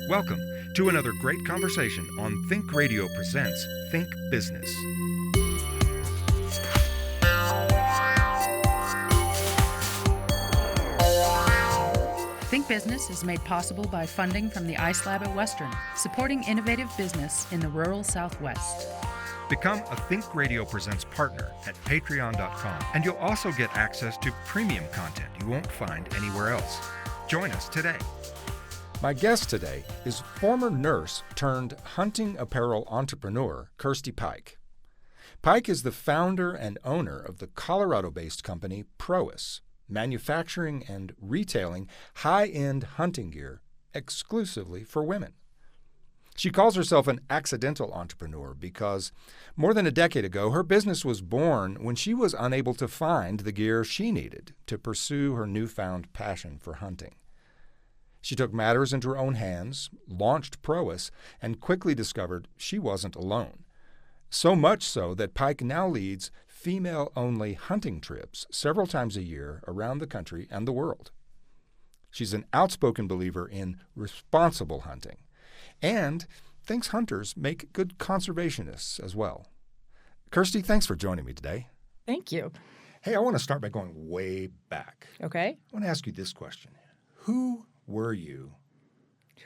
Welcome to another great conversation on Think Radio Presents Think Business. Think Business is made possible by funding from the Ice Lab at Western, supporting innovative business in the rural Southwest. Become a Think Radio Presents partner at patreon.com, and you'll also get access to premium content you won't find anywhere else. Join us today. My guest today is former nurse turned hunting apparel entrepreneur, Kirstie Pike. Pike is the founder and owner of the Colorado-based company Prois, manufacturing and retailing high-end hunting gear exclusively for women. She calls herself an accidental entrepreneur because more than a decade ago, her business was born when she was unable to find the gear she needed to pursue her newfound passion for hunting. She took matters into her own hands, launched Prois, and quickly discovered she wasn't alone. So much so that Pike now leads female-only hunting trips several times a year around the country and the world. She's an outspoken believer in responsible hunting and thinks hunters make good conservationists as well. Kirstie, thanks for joining me today. Thank you. Hey, I want to start by going way back. Okay. I want to ask you this question. Who were you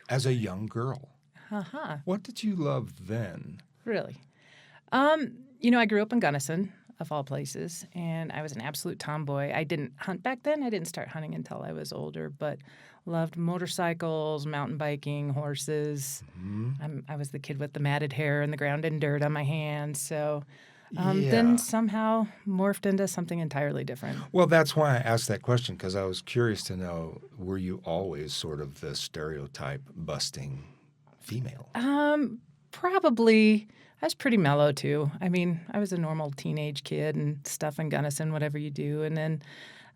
as a young girl? Uh-huh. What did you love then? Really? I grew up in Gunnison, of all places, and I was an absolute tomboy. I didn't hunt back then. I didn't start hunting until I was older, but loved motorcycles, mountain biking, horses. Mm-hmm. I was the kid with the matted hair and the ground and dirt on my hands. So then somehow morphed into something entirely different. Well, that's why I asked that question, because I was curious to know, were you always sort of the stereotype-busting female? Probably. I was pretty mellow, too. I mean, I was a normal teenage kid and stuff in Gunnison, whatever you do. And then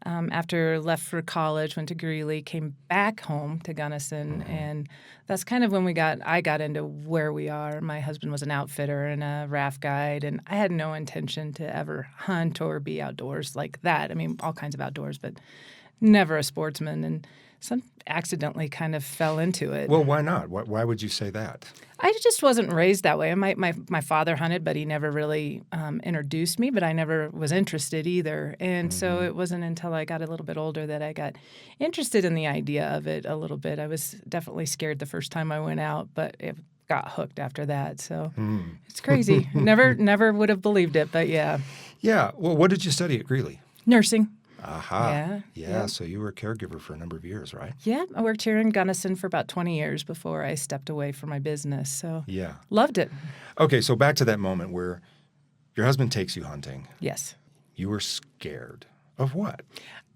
after left for college, went to Greeley, came back home to Gunnison, and that's kind of when I got into where we are. My husband was an outfitter and a raft guide, and I had no intention to ever hunt or be outdoors like that. I mean, all kinds of outdoors, but never a sportsman, and accidentally kind of fell into it. Well, why not? Why would you say that? I just wasn't raised that way. My father hunted, but he never really introduced me, but I never was interested either. And so it wasn't until I got a little bit older that I got interested in the idea of it a little bit. I was definitely scared the first time I went out, but it got hooked after that. So it's crazy. Never would have believed it, but yeah. Yeah. Well, what did you study at Greeley? Nursing. Aha. Yeah. So you were a caregiver for a number of years, right? Yeah. I worked here in Gunnison for about 20 years before I stepped away from my business. So yeah, loved it. Okay. So back to that moment where your husband takes you hunting. Yes. You were scared of what?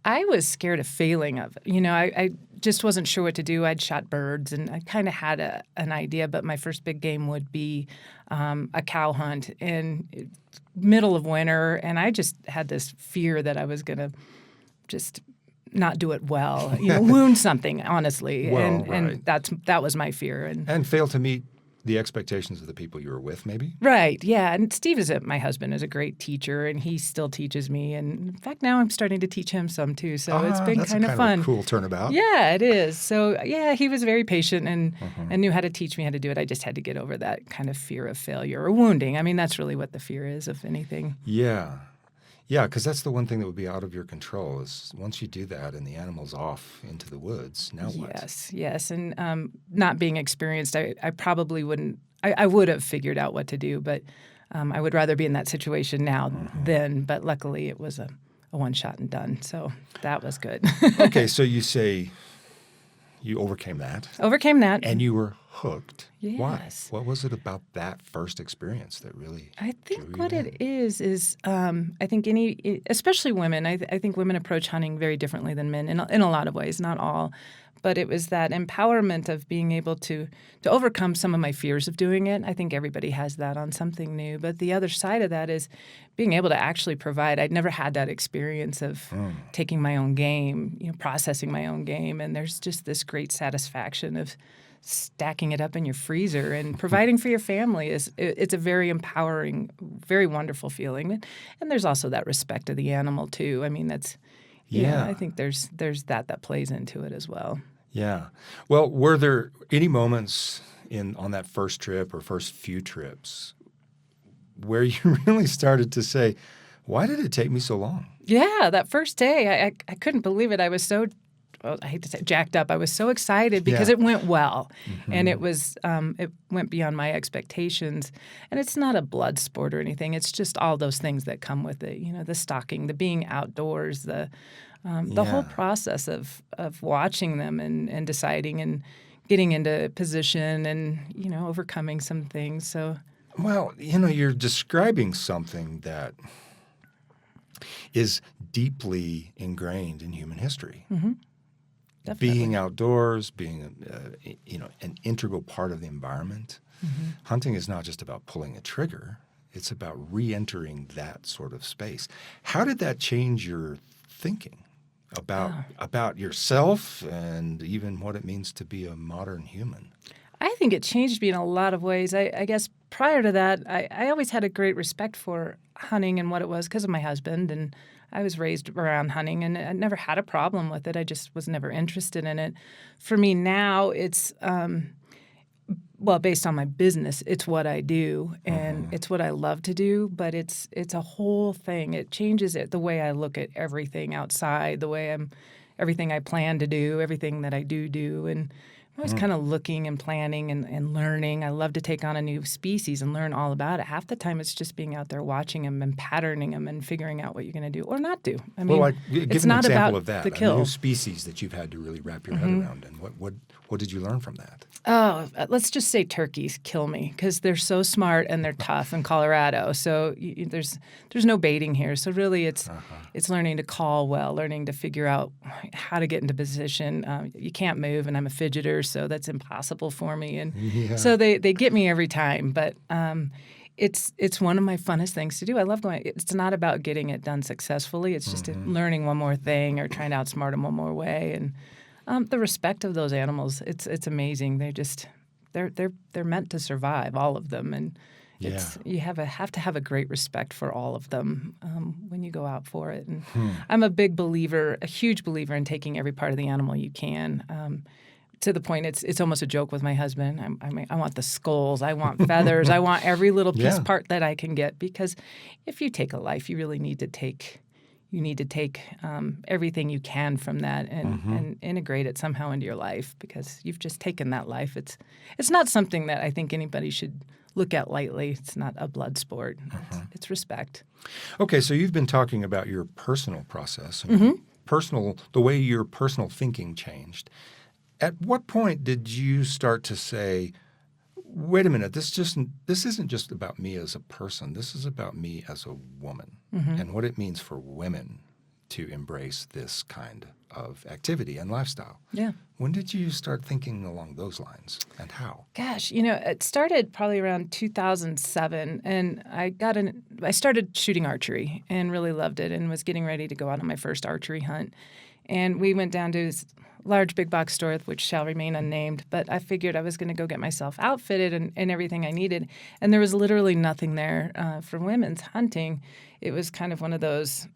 I was scared of failing of it. I just wasn't sure what to do. I'd shot birds, and I kind of had an idea, but my first big game would be a cow hunt in middle of winter, and I just had this fear that I was going to just not do it well, wound something, honestly. Well, and that was my fear. And fail to meet the expectations of the people you were with, maybe? Right, yeah. And Steve, my husband, is a great teacher, and he still teaches me. And in fact, now I'm starting to teach him some, too. So it's been kind of fun. That's a cool turnabout. Yeah, it is. So, yeah, he was very patient and knew how to teach me how to do it. I just had to get over that kind of fear of failure or wounding. I mean, that's really what the fear is, if anything. Yeah. Yeah, because that's the one thing that would be out of your control is once you do that and the animal's off into the woods, now what? Yes. And not being experienced, I probably wouldn't – I would have figured out what to do, but I would rather be in that situation now than – but luckily it was a one shot and done. So that was good. Okay, so you say you overcame that. Overcame that. And you were hooked. Yes. Why? What was it about that first experience that really I think what it is I think especially women, I think women approach hunting very differently than men in a lot of ways, not all. But it was that empowerment of being able to overcome some of my fears of doing it. I think everybody has that on something new. But the other side of that is being able to actually provide. I'd never had that experience of taking my own game, processing my own game. And there's just this great satisfaction of stacking it up in your freezer and providing for your family. It's a very empowering, very wonderful feeling. And there's also that respect of the animal, too. I mean, that's... Yeah, I think there's that plays into it as well. Yeah. Well, were there any moments on that first trip or first few trips where you really started to say, why did it take me so long? Yeah, that first day, I couldn't believe it. I was so, well, I hate to say jacked up. I was so excited because it went well, and it went beyond my expectations. And it's not a blood sport or anything. It's just all those things that come with it. You know, the stalking, the being outdoors, the whole process of watching them and deciding and getting into position and, you know, overcoming some things. So, well, you know, you're describing something that is deeply ingrained in human history. definitely. Being outdoors, being an integral part of the environment. Hunting is not just about pulling a trigger. It's about re-entering that sort of space. How did that change your thinking about yourself and even what it means to be a modern human? I think it changed me in a lot of ways. I guess prior to that, I always had a great respect for hunting and what it was because of my husband, and I was raised around hunting, and I never had a problem with it. I just was never interested in it. For me now, it's based on my business, it's what I do, and it's what I love to do. But it's a whole thing. It changes the way I look at everything outside, everything I plan to do, everything that I do, and I was kind of looking and planning and learning. I love to take on a new species and learn all about it. Half the time it's just being out there watching them and patterning them and figuring out what you're going to do or not do. I mean, give it's an not example about of that. the kill. A new species that you've had to really wrap your head around. And what did you learn from that? Oh, let's just say turkeys kill me because they're so smart and they're tough in Colorado. So there's no baiting here. So really it's learning to call well, learning to figure out how to get into position. You can't move, and I'm a fidgeter, so that's impossible for me. And so they get me every time. But it's one of my funnest things to do. I love going. It's not about getting it done successfully. It's just learning one more thing or trying to outsmart them one more way. And the respect of those animals, it's amazing. They're meant to survive, all of them, and you have to have a great respect for all of them when you go out for it. And I'm a huge believer in taking every part of the animal you can. To the point, it's almost a joke with my husband. I want the skulls, I want feathers, I want every little part that I can get, because if you take a life, you really need to take. You need to take everything you can from that and integrate it somehow into your life, because you've just taken that life. It's not something that I think anybody should look at lightly. It's not a blood sport. It's respect. Okay, so you've been talking about your personal process, and the way your personal thinking changed. At what point did you start to say, wait a minute, this isn't just about me as a person. This is about me as a woman and what it means for women to embrace this kind of activity and lifestyle. Yeah. When did you start thinking along those lines, and how? Gosh, it started probably around 2007, and I started shooting archery and really loved it and was getting ready to go out on my first archery hunt. And we went down to this large big box store, which shall remain unnamed, but I figured I was going to go get myself outfitted and everything I needed. And there was literally nothing there for women's hunting. It was kind of one of those,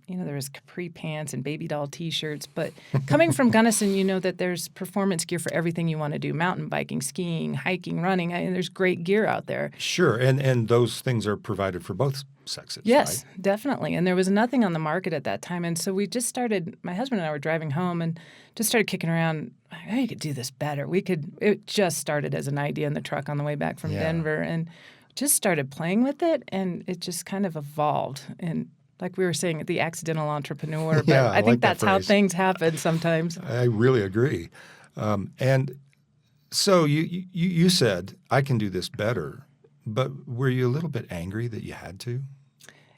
there was capri pants and baby doll T-shirts. But coming from Gunnison, you know that there's performance gear for everything you want to do: mountain biking, skiing, hiking, running. There's great gear out there. Sure, and those things are provided for both sexes, yes, right? Definitely. And there was nothing on the market at that time. And so we just started, my husband and I were driving home and just started kicking around, hey, you could do this better. It just started as an idea in the truck on the way back from Denver, and just started playing with it, and it just kind of evolved. And like we were saying, the accidental entrepreneur, but I think that's how things happen sometimes. I really agree. And so you said, I can do this better, but were you a little bit angry that you had to?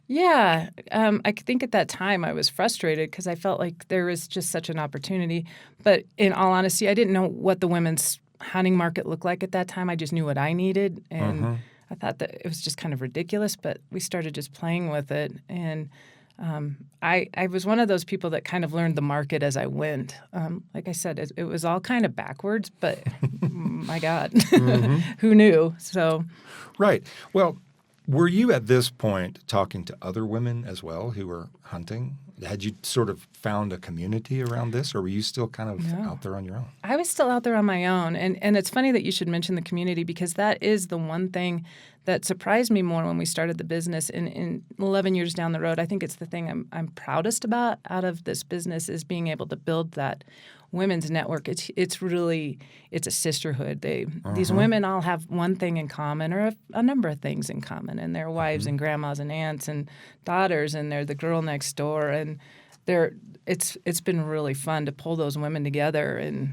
Yeah. I think at that time I was frustrated because I felt like there was just such an opportunity. But in all honesty, I didn't know what the women's hunting market looked like at that time. I just knew what I needed. And I thought that it was just kind of ridiculous, but we started just playing with it. And I was one of those people that kind of learned the market as I went. Like I said, it was all kind of backwards, but my God, who knew? So, right. Well, were you at this point talking to other women as well who were hunting? Had you sort of found a community around this, or were you still kind of out there on your own? I was still out there on my own. And it's funny that you should mention the community, because that is the one thing that surprised me more when we started the business in 11 years down the road. I think it's the thing I'm proudest about out of this business is being able to build that women's network. It's a sisterhood. These women all have one thing in common, or a number of things in common, and they're wives and grandmas and aunts and daughters, and they're the girl next door, and it's been really fun to pull those women together and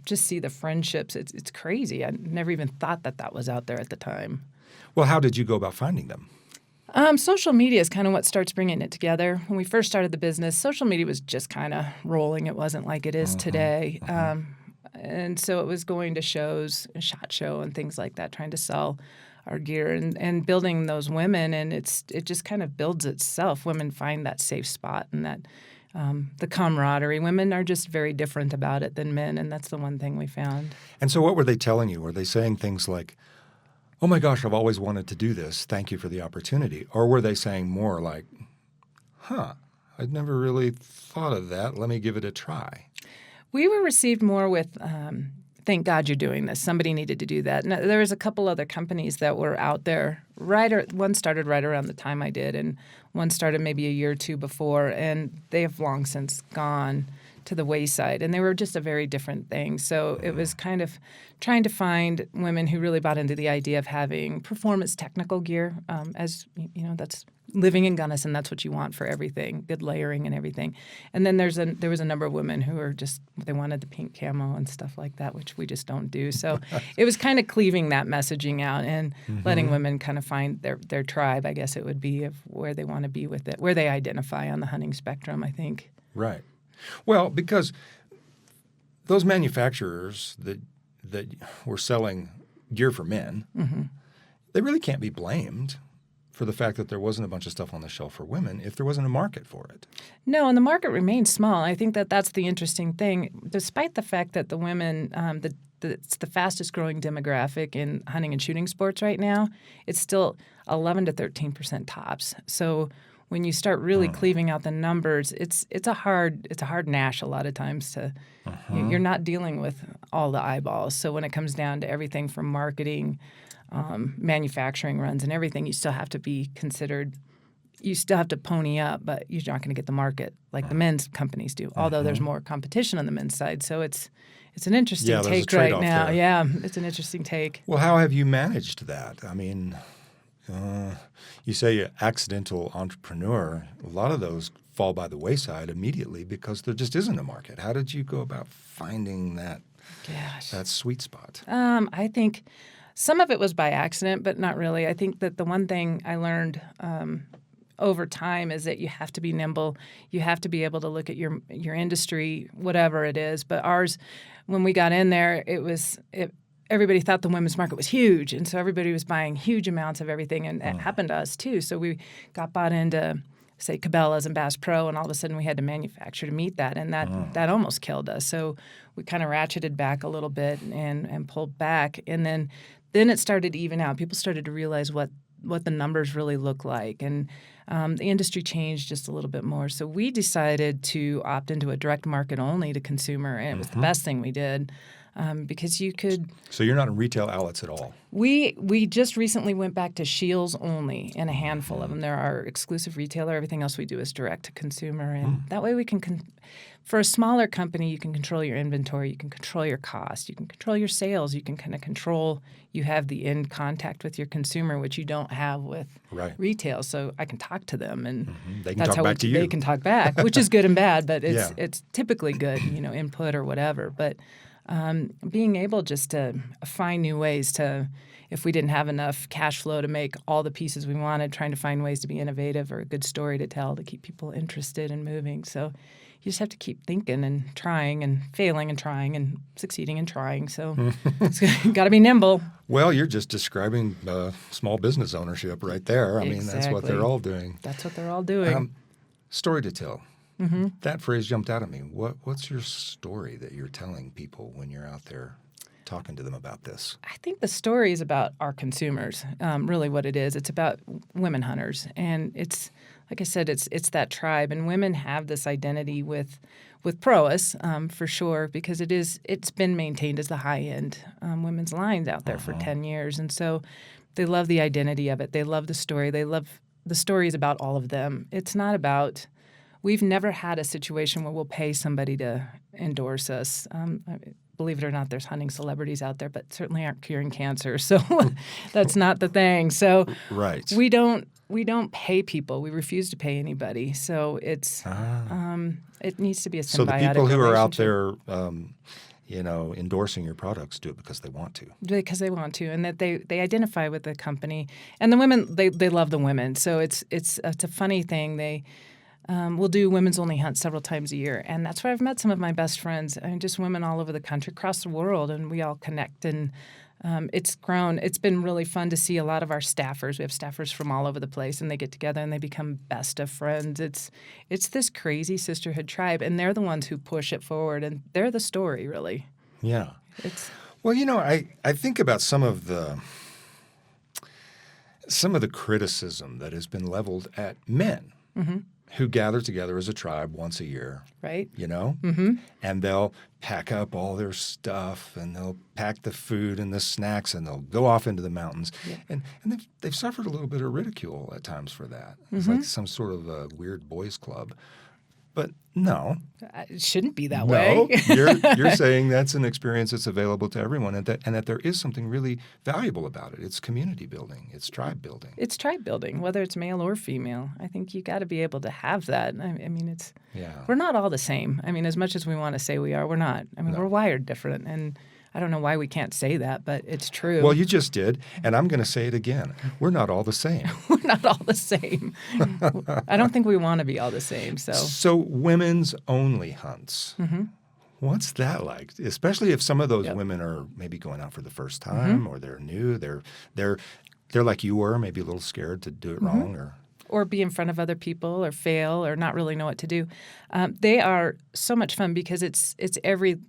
just see the friendships. It's crazy. I never even thought that was out there at the time. Well, how did you go about finding them? Social media is kind of what starts bringing it together. When we first started the business, social media was just kind of rolling. It wasn't like it is today. And so it was going to shows, a SHOT Show and things like that, trying to sell our gear and building those women. And it just kind of builds itself. Women find that safe spot and that the camaraderie. Women are just very different about it than men, and that's the one thing we found. And so what were they telling you? Were they saying things like, oh my gosh, I've always wanted to do this. Thank you for the opportunity. Or were they saying more like, I'd never really thought of that. Let me give it a try. We were received more with, thank God you're doing this. Somebody needed to do that. And there was a couple other companies that were out there. One started right around the time I did, and one started maybe a year or two before, and they have long since gone to the wayside, and they were just a very different thing. So it was kind of trying to find women who really bought into the idea of having performance technical gear, as you know, that's living in Gunnison. That's what you want for everything, good layering and everything. And then there was a number of women who were they wanted the pink camo and stuff like that, which we just don't do. So it was kind of cleaving that messaging out and letting women kind of find their tribe, I guess it would be, of where they want to be with it, where they identify on the hunting spectrum, I think. Right. Well, because those manufacturers that were selling gear for men, they really can't be blamed for the fact that there wasn't a bunch of stuff on the shelf for women if there wasn't a market for it. No, and the market remains small. I think that's the interesting thing. Despite the fact that the women, it's the fastest growing demographic in hunting and shooting sports right now, it's still 11 to 13% tops. So when you start really cleaving out the numbers, it's a hard gnash a lot of times to you're not dealing with all the eyeballs. So when it comes down to everything from marketing, manufacturing runs and everything, you still have to be considered. You still have to pony up, but you're not going to get the market like the men's companies do. Although there's more competition on the men's side, so it's an interesting take right now. There. Yeah, it's an interesting take. Well, how have you managed that? I mean, you say you're accidental entrepreneur. A lot of those fall by the wayside immediately because there just isn't a market. How did you go about finding that sweet spot? I think some of it was by accident, but not really. I think that the one thing I learned over time is that you have to be nimble. You have to be able to look at your industry, whatever it is. But ours, when we got in there, everybody thought the women's market was huge, and so everybody was buying huge amounts of everything, and it happened to us too. So we got bought into, say, Cabela's and Bass Pro, and all of a sudden we had to manufacture to meet that, and that almost killed us. So we kind of ratcheted back a little bit and pulled back, and then it started to even out. People started to realize what the numbers really look like, and the industry changed just a little bit more. So we decided to opt into a direct market only to consumer, and it was the best thing we did. Because you could. So you're not in retail outlets at all? We just recently went back to Shields only in a handful of them. They're our exclusive retailer. Everything else we do is direct to consumer. And that way we can for a smaller company, you can control your inventory. You can control your cost. You can control your sales. You can kind of control. You have the end contact with your consumer, which you don't have with retail. So I can talk to them, and they can talk back to you. They can talk back, which is good and bad, but it's typically good, input or whatever. But being able just to find new ways to, if we didn't have enough cash flow to make all the pieces we wanted, trying to find ways to be innovative or a good story to tell to keep people interested and moving. So you just have to keep thinking and trying and failing and trying and succeeding and trying. So it's got to be nimble. Well, you're just describing small business ownership right there. I mean, that's what they're all doing. That's what they're all doing. Story to tell. That phrase jumped out at me. What's your story that you're telling people when you're out there talking to them about this? I think the story is about our consumers, really what it is. It's about women hunters, and it's like I said, it's that tribe, and women have this identity with Prois for sure, because it's been maintained as the high end women's lines out there for 10 years, and so they love the identity of it. They love the story. They love the stories about all of them. It's not about. We've never had a situation where we'll pay somebody to endorse us. Believe it or not, there's hunting celebrities out there, but certainly aren't curing cancer. So that's not the thing. So right. we don't pay people. We refuse to pay anybody. So it's it needs to be a symbiotic relationship. So the people who are out there, endorsing your products do it because they want to. Because they want to, and that they identify with the company. And the women, they love the women. So it's a funny thing. We'll do women's only hunts several times a year, and that's where I've met some of my best friends. I mean, just women all over the country, across the world, and we all connect. And it's grown. It's been really fun to see a lot of our staffers. We have staffers from all over the place, and they get together and they become best of friends. It's this crazy sisterhood tribe, and they're the ones who push it forward, and they're the story, really. Yeah. Well, I think about some of the criticism that has been leveled at men. Mm-hmm. Who gather together as a tribe once a year, right? Mm-hmm. And they'll pack up all their stuff, and they'll pack the food and the snacks, and they'll go off into the mountains. Yeah. And they've suffered a little bit of ridicule at times for that. It's like some sort of a weird boys' club. But no. It shouldn't be that way. You're saying that's an experience that's available to everyone, and that there is something really valuable about it. It's community building. It's tribe building. It's tribe building, whether it's male or female. I think you got to be able to have that. I mean, we're not all the same. I mean, as much as we want to say we are, we're not. I mean, we're wired different, and I don't know why we can't say that, but it's true. Well, you just did, and I'm going to say it again. We're not all the same. We're not all the same. I don't think we want to be all the same. So women's only hunts. Mm-hmm. What's that like? Especially if some of those women are maybe going out for the first time, or they're new. They're like you were, maybe a little scared to do it wrong, or be in front of other people, or fail, or not really know what to do. They are so much fun because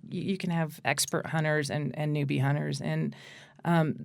you can have expert hunters and newbie hunters. And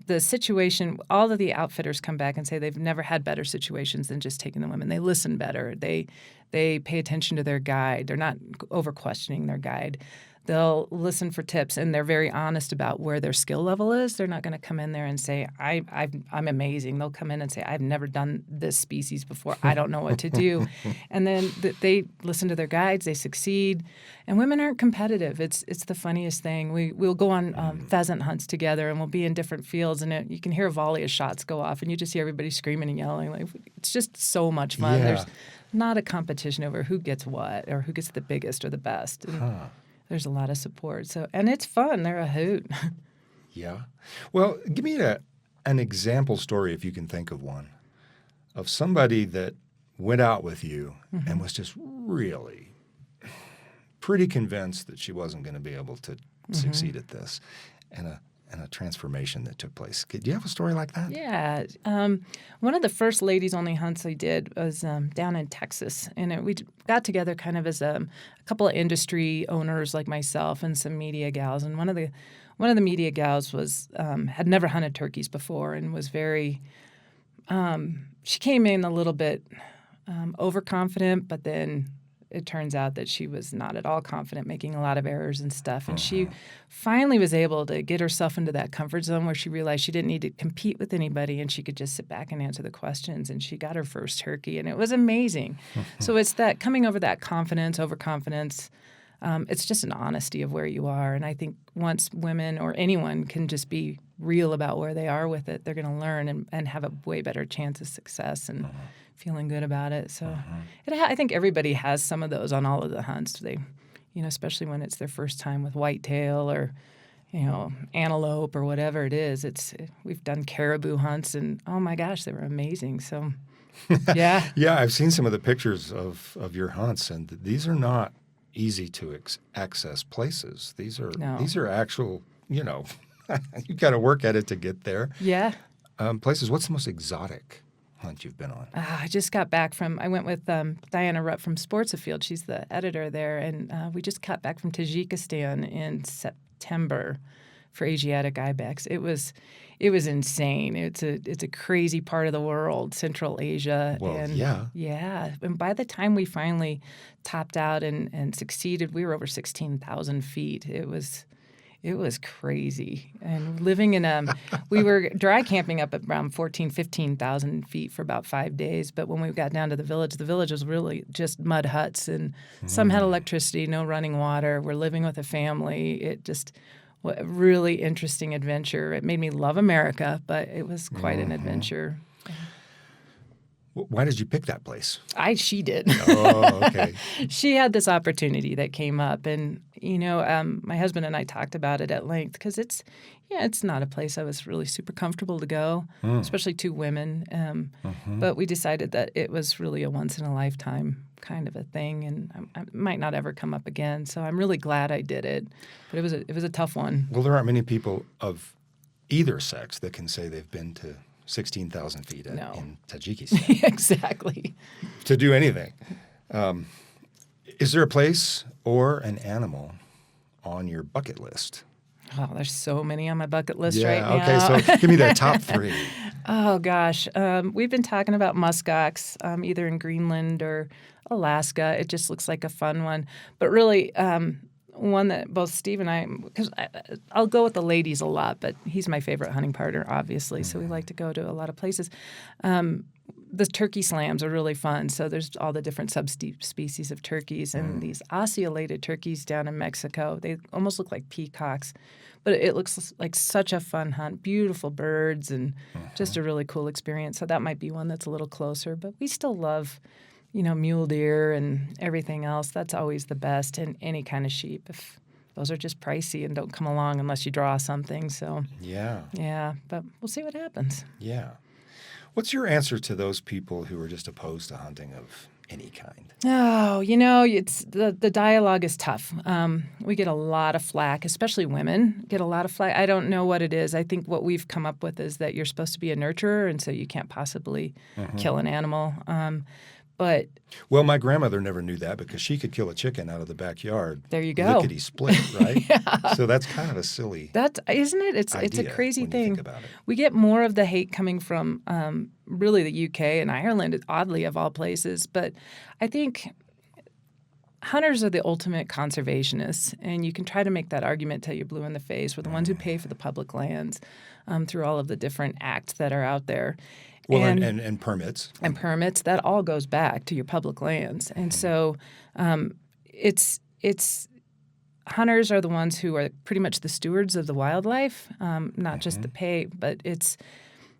the situation, all of the outfitters come back and say they've never had better situations than just taking the women. They listen better. They pay attention to their guide. They're not over-questioning their guide. They'll listen for tips, and they're very honest about where their skill level is. They're not going to come in there and say, I'm amazing. They'll come in and say, I've never done this species before. I don't know what to do. And then they listen to their guides. They succeed. And women aren't competitive. It's the funniest thing. We'll go on pheasant hunts together, and we'll be in different fields, and you can hear a volley of shots go off, and you just hear everybody screaming and yelling. Like, it's just so much fun. Yeah. There's not a competition over who gets what or who gets the biggest or the best. There's a lot of support. And it's fun. They're a hoot. Yeah. Well, give me an example story, if you can think of one, of somebody that went out with you and was just really pretty convinced that she wasn't going to be able to succeed at this, and a transformation that took place. Do you have a story like that? Yeah. One of the first ladies-only hunts I did was down in Texas, and we got together kind of as a couple of industry owners like myself and some media gals. And one of the media gals was had never hunted turkeys before and was very. She came in a little bit overconfident, but then it turns out that she was not at all confident, making a lot of errors and stuff. And she finally was able to get herself into that comfort zone where she realized she didn't need to compete with anybody, and she could just sit back and answer the questions. And she got her first turkey, and it was amazing. So it's that coming over that confidence, overconfidence. It's just an honesty of where you are. And I think once women or anyone can just be real about where they are with it, they're going to learn and have a way better chance of success and feeling good about it. So I think everybody has some of those on all of the hunts. They, especially when it's their first time with whitetail or, antelope or whatever it is. We've done caribou hunts, and oh my gosh, they were amazing. So, yeah. Yeah, I've seen some of the pictures of your hunts, and these are not easy to access places. These are actual, you got to work at it to get there. Yeah. Places. What's the most exotic hunt you've been on? I just got back I went with Diana Rupp from Sports Afield. She's the editor there, and we just got back from Tajikistan in September for Asiatic ibex. It was insane. It's a crazy part of the world, Central Asia. Well, and yeah. Yeah. And by the time we finally topped out and succeeded, we were over 16,000 feet. It was crazy. And living in we were dry camping up at around 15,000 feet for about 5 days. But when we got down to the village was really just mud huts, and some had electricity, no running water. We're living with a family. It just a really interesting adventure. It made me love America, but it was quite an adventure. Why did you pick that place? She did. Oh, okay. She had this opportunity that came up, and my husband and I talked about it at length because it's not a place I was really super comfortable to go, especially two women. But we decided that it was really a once in a lifetime kind of a thing, and I might not ever come up again. So I'm really glad I did it, but it was a tough one. Well, there aren't many people of either sex that can say they've been to 16,000 feet in Tajikistan. Exactly. To do anything. Is there a place or an animal on your bucket list? Oh, there's so many on my bucket list right now. Okay, so give me the top three. Oh, gosh. We've been talking about muskox, either in Greenland or Alaska. It just looks like a fun one. But really, one that both Steve and I, because I'll go with the ladies a lot, but he's my favorite hunting partner, obviously, so we like to go to a lot of places. The turkey slams are really fun. So there's all the different subspecies of turkeys, and these ocellated turkeys down in Mexico. They almost look like peacocks, but it looks like such a fun hunt. Beautiful birds and just a really cool experience. So that might be one that's a little closer, but we still love mule deer and everything else. That's always the best, and any kind of sheep. If those are just pricey and don't come along unless you draw something. So yeah, but we'll see what happens. Yeah. What's your answer to those people who are just opposed to hunting of any kind? Oh, it's the dialogue is tough. We get a lot of flack, especially women get a lot of flack. I don't know what it is. I think what we've come up with is that you're supposed to be a nurturer, and so you can't possibly kill an animal. But my grandmother never knew that because she could kill a chicken out of the backyard. There you go. Lickety split, right? Yeah. So that's kind of a silly. Isn't it? It's a crazy when thing. You think about it. We get more of the hate coming from really the UK and Ireland, oddly of all places. But I think hunters are the ultimate conservationists, and you can try to make that argument till you're blue in the face. We're the ones who pay for the public lands through all of the different acts that are out there. Well, and permits. And permits, that all goes back to your public lands. And so it's hunters are the ones who are pretty much the stewards of the wildlife, not just the pay, but it's,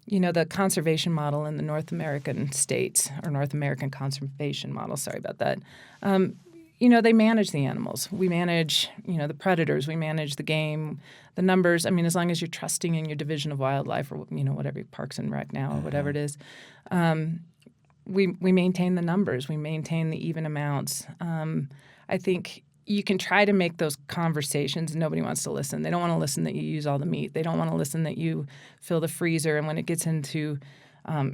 the conservation model in the North American states, or North American conservation model, sorry about that. They manage the animals. We manage, the predators. We manage the game, the numbers. I mean, as long as you're trusting in your Division of Wildlife or, whatever, Parks and Rec now or whatever it is, we maintain the numbers. We maintain the even amounts. I think you can try to make those conversations, and nobody wants to listen. They don't want to listen that you use all the meat. They don't want to listen that you fill the freezer. And when it gets into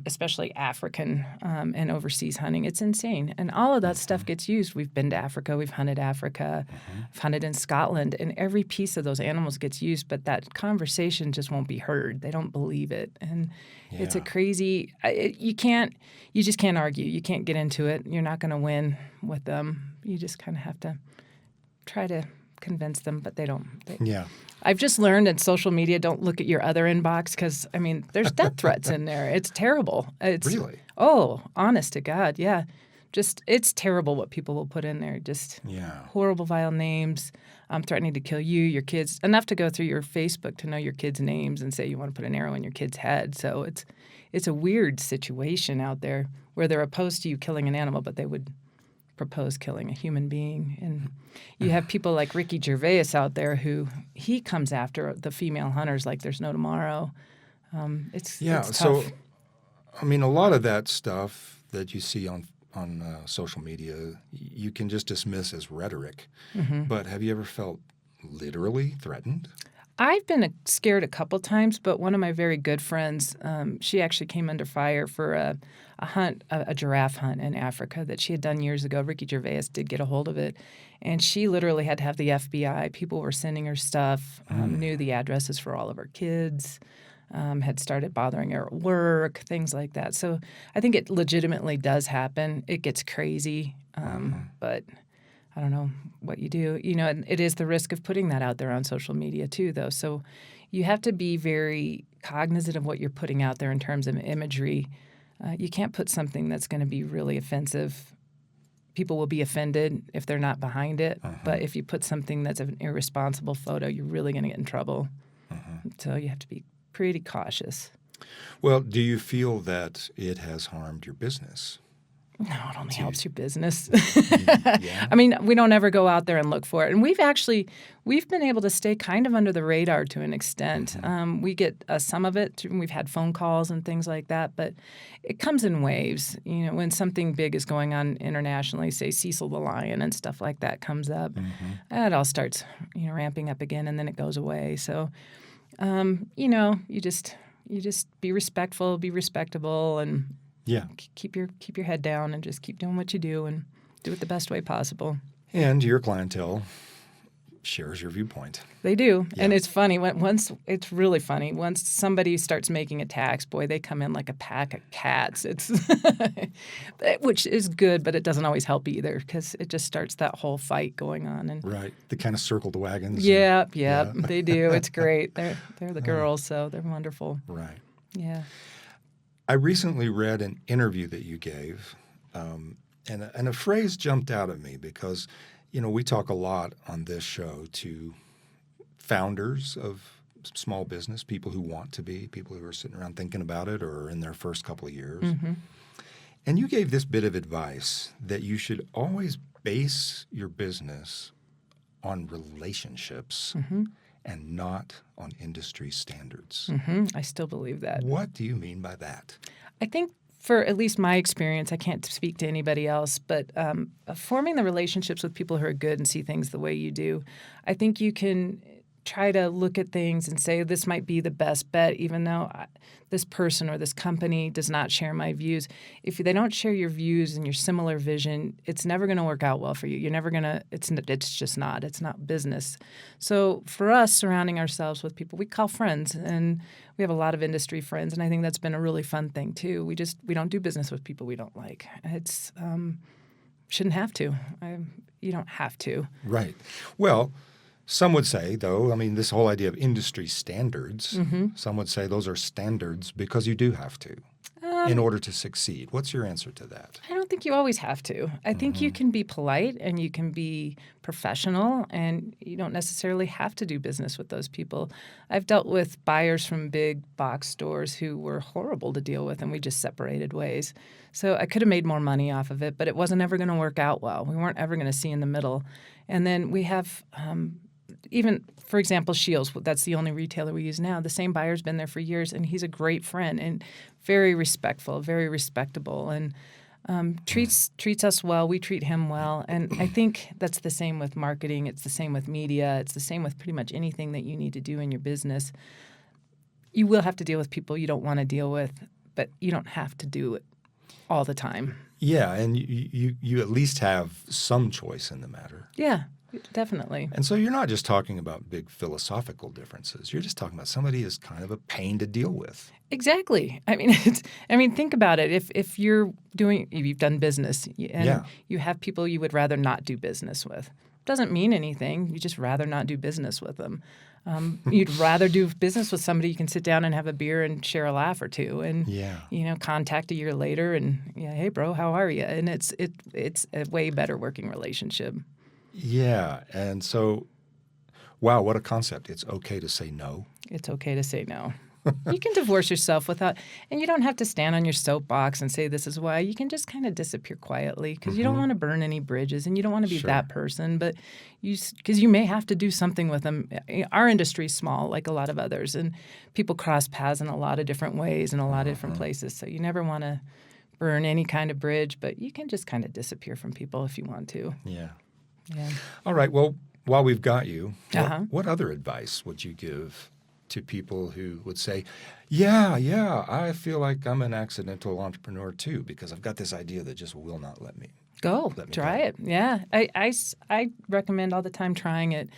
especially African and overseas hunting, it's insane. And all of that stuff gets used. We've been to Africa. We've hunted Africa. I've hunted in Scotland. And every piece of those animals gets used, but that conversation just won't be heard. They don't believe it. And it's a crazy you just can't argue. You can't get into it. You're not going to win with them. You just kind of have to try to convince them, but they don't. I've just learned in social media, don't look at your other inbox because, there's death threats in there. It's terrible. Really? Oh, honest to God, yeah. Just, it's terrible what people will put in there. Just horrible, vile names, threatening to kill you, your kids. Enough to go through your Facebook to know your kids' names and say you want to put an arrow in your kid's head. So it's a weird situation out there where they're opposed to you killing an animal, but they would propose killing a human being. And you have people like Ricky Gervais out there who he comes after the female hunters like there's no tomorrow. It's tough. So, a lot of that stuff that you see on social media, you can just dismiss as rhetoric. But have you ever felt literally threatened? I've been scared a couple times, but one of my very good friends, she actually came under fire for a giraffe hunt in Africa that she had done years ago. Ricky Gervais did get a hold of it, and she literally had to have the FBI. People were sending her stuff, knew the addresses for all of her kids, had started bothering her at work, things like that. So I think it legitimately does happen. It gets crazy, but I don't know what you do. You know, and it is the risk of putting that out there on social media too, though. So you have to be very cognizant of what you're putting out there in terms of imagery. You can't put something that's going to be really offensive. People will be offended if they're not behind it. But if you put something that's an irresponsible photo, you're really going to get in trouble. So you have to be pretty cautious. Well, do you feel that it has harmed your business? No, it only helps your business. Yeah. I mean, we don't ever go out there and look for it. And we've been able to stay kind of under the radar to an extent. We get some of it. We've had phone calls and things like that, but it comes in waves. You know, when something big is going on internationally, say Cecil the Lion and stuff like that comes up, it all starts, ramping up again, and then it goes away. So, you just be respectful, be respectable, and keep your head down and just keep doing what you do and do it the best way possible. And your clientele shares your viewpoint. They do. Yeah. And it's funny. It's really funny. Once somebody starts making attacks, boy, they come in like a pack of cats. It's which is good, but it doesn't always help either because it just starts that whole fight going on. And right. They kind of circle the wagons. Yeah, they do. It's great. They're the girls, so they're wonderful. Right. Yeah. I recently read an interview that you gave, and a phrase jumped out at me because, we talk a lot on this show to founders of small business, people who want to be, people who are sitting around thinking about it or are in their first couple of years. And you gave this bit of advice that you should always base your business on relationships and not on industry standards. I still believe that. What do you mean by that? I think for at least my experience, I can't speak to anybody else, but forming the relationships with people who are good and see things the way you do, I think you can try to look at things and say this might be the best bet, even though this person or this company does not share my views. If they don't share your views and your similar vision, it's never going to work out well for you. You're never going to – it's just not. It's not business. So for us, surrounding ourselves with people we call friends, and we have a lot of industry friends, and I think that's been a really fun thing too. We don't do business with people we don't like. It's shouldn't have to. You don't have to. Right. Well – some would say, though, this whole idea of industry standards, some would say those are standards because you do have to in order to succeed. What's your answer to that? I don't think you always have to. I think you can be polite and you can be professional, and you don't necessarily have to do business with those people. I've dealt with buyers from big box stores who were horrible to deal with, and we just separated ways. So I could have made more money off of it, but it wasn't ever going to work out well. We weren't ever going to see in the middle. And then we have even, for example, Shields, that's the only retailer we use now. The same buyer's been there for years, and he's a great friend and very respectful, very respectable, and treats us well. We treat him well. And I think that's the same with marketing. It's the same with media. It's the same with pretty much anything that you need to do in your business. You will have to deal with people you don't want to deal with, but you don't have to do it all the time. Yeah, and you at least have some choice in the matter. Yeah. Definitely. And so you're not just talking about big philosophical differences. You're just talking about somebody is kind of a pain to deal with. Exactly. Think about it. If you've done business and you have people you would rather not do business with, doesn't mean anything. You just rather not do business with them. You'd rather do business with somebody you can sit down and have a beer and share a laugh or two, and contact a year later and hey bro, how are you? And it's a way better working relationship. Yeah, and so, wow, what a concept. It's okay to say no. It's okay to say no. You can divorce yourself without – and you don't have to stand on your soapbox and say this is why. You can just kind of disappear quietly because you don't want to burn any bridges and you don't want to be that person. But because you may have to do something with them. Our industry is small like a lot of others, and people cross paths in a lot of different ways in a lot of different places. So you never want to burn any kind of bridge, but you can just kind of disappear from people if you want to. Yeah. Yeah. All right. Well, while we've got you, Uh-huh. what other advice would you give to people who would say, yeah, I feel like I'm an accidental entrepreneur too because I've got this idea that just will not let me. Go. Let me Try go. it. Yeah. I recommend all the time trying it,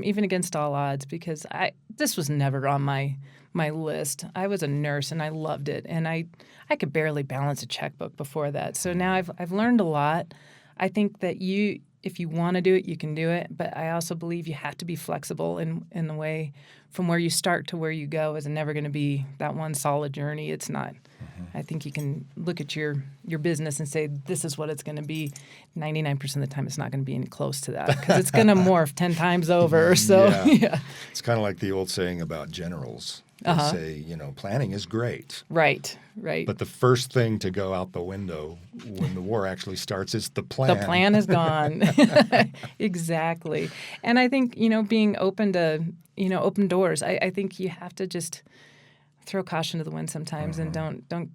even against all odds, because this was never on my list. I was a nurse and I loved it, and I could barely balance a checkbook before that. So now I've learned a lot. I think that if you want to do it, you can do it. But I also believe you have to be flexible in the way from where you start to where you go is never going to be that one solid journey. It's not. I think you can look at your business and say, this is what it's going to be. 99% of the time, it's not going to be any close to that because it's going to morph 10 times over. So, yeah. It's kind of like the old saying about generals. They say, planning is great. Right. But the first thing to go out the window when the war actually starts is the plan. The plan is gone. Exactly. And I think, being open to, open doors, I think you have to just throw caution to the wind sometimes and don't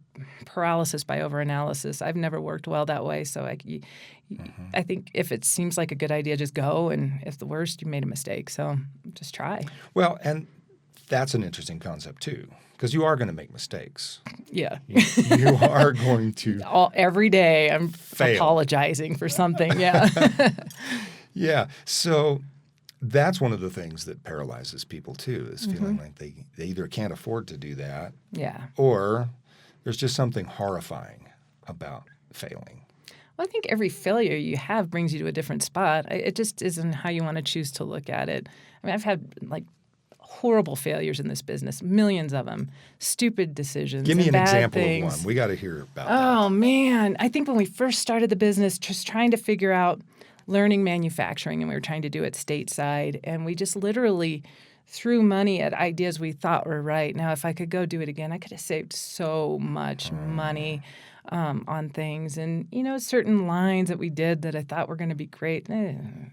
paralysis by overanalysis. I've never worked well that way. So I think if it seems like a good idea, just go. And if the worst, you made a mistake. So just try. Well, and that's an interesting concept too, because you are going to make mistakes. Yeah. You are going to every day I'm fail. Apologizing for something. Yeah. Yeah. So that's one of the things that paralyzes people too, is feeling like they either can't afford to do that, or there's just something horrifying about failing. Well, I think every failure you have brings you to a different spot. It just isn't how you want to choose to look at it. I mean, I've had horrible failures in this business, millions of them, stupid decisions. Give me an bad example things. of one. We got to hear about Oh, man. I think when we first started the business, just trying to figure out learning manufacturing, and we were trying to do it stateside, and we just literally threw money at ideas we thought were right. Now, if I could go do it again, I could have saved so much money on things. And, certain lines that we did that I thought were going to be great, didn't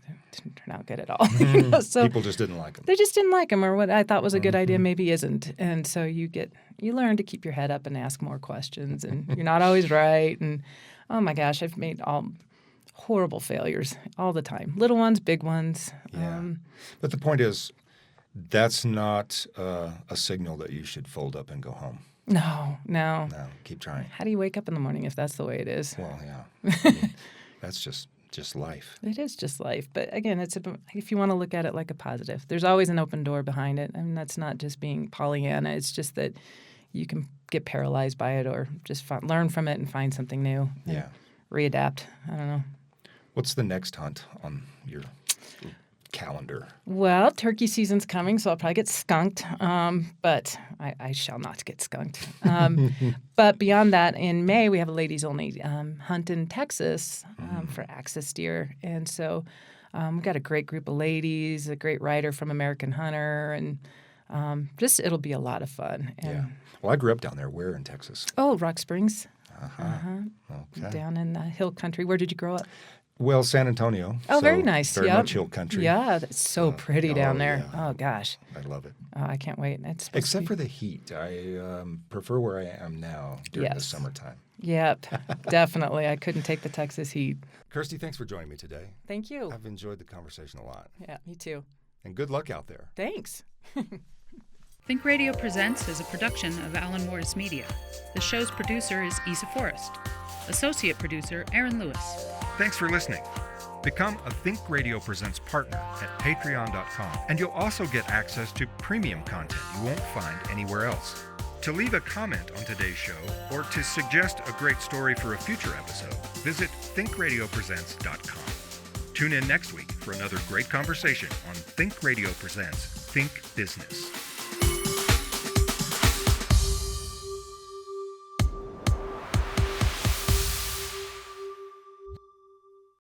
turn out good at all. So People just didn't like them. They just didn't like them, or what I thought was a good idea maybe isn't. And so you learn to keep your head up and ask more questions, and you're not always right. And, oh, my gosh, I've made all horrible failures all the time. Little ones, big ones. Yeah. But the point is, that's not a signal that you should fold up and go home. No. No, keep trying. How do you wake up in the morning if that's the way it is? Well, yeah. I mean, that's just life. It is just life. But again, if you want to look at it like a positive, there's always an open door behind it. I mean, that's not just being Pollyanna. It's just that you can get paralyzed by it or just learn from it and find something new. Yeah. Readapt. I don't know. What's the next hunt on your calendar? Well, turkey season's coming, so I'll probably get skunked, but I shall not get skunked. But beyond that, in May, we have a ladies-only hunt in Texas for axis deer. And so we've got a great group of ladies, a great writer from American Hunter, and it'll be a lot of fun. And, Well, I grew up down there. Where in Texas? Oh, Rock Springs. Okay. Down in the hill country. Where did you grow up? Well, San Antonio. Oh, so very nice. Very much hill country. Yeah, that's so pretty down there. Yeah. Oh, gosh. I love it. Oh, I can't wait. Except for the heat. I prefer where I am now during the summertime. Yep, definitely. I couldn't take the Texas heat. Kirstie, thanks for joining me today. Thank you. I've enjoyed the conversation a lot. Yeah, me too. And good luck out there. Thanks. Think Radio Presents is a production of Alan Wartes Media. The show's producer is Isa Forrest. Associate producer, Aaron Lewis. Thanks for listening. Become a Think Radio Presents partner at patreon.com, and you'll also get access to premium content you won't find anywhere else. To leave a comment on today's show or to suggest a great story for a future episode, visit thinkradiopresents.com. Tune in next week for another great conversation on Think Radio Presents Think Business.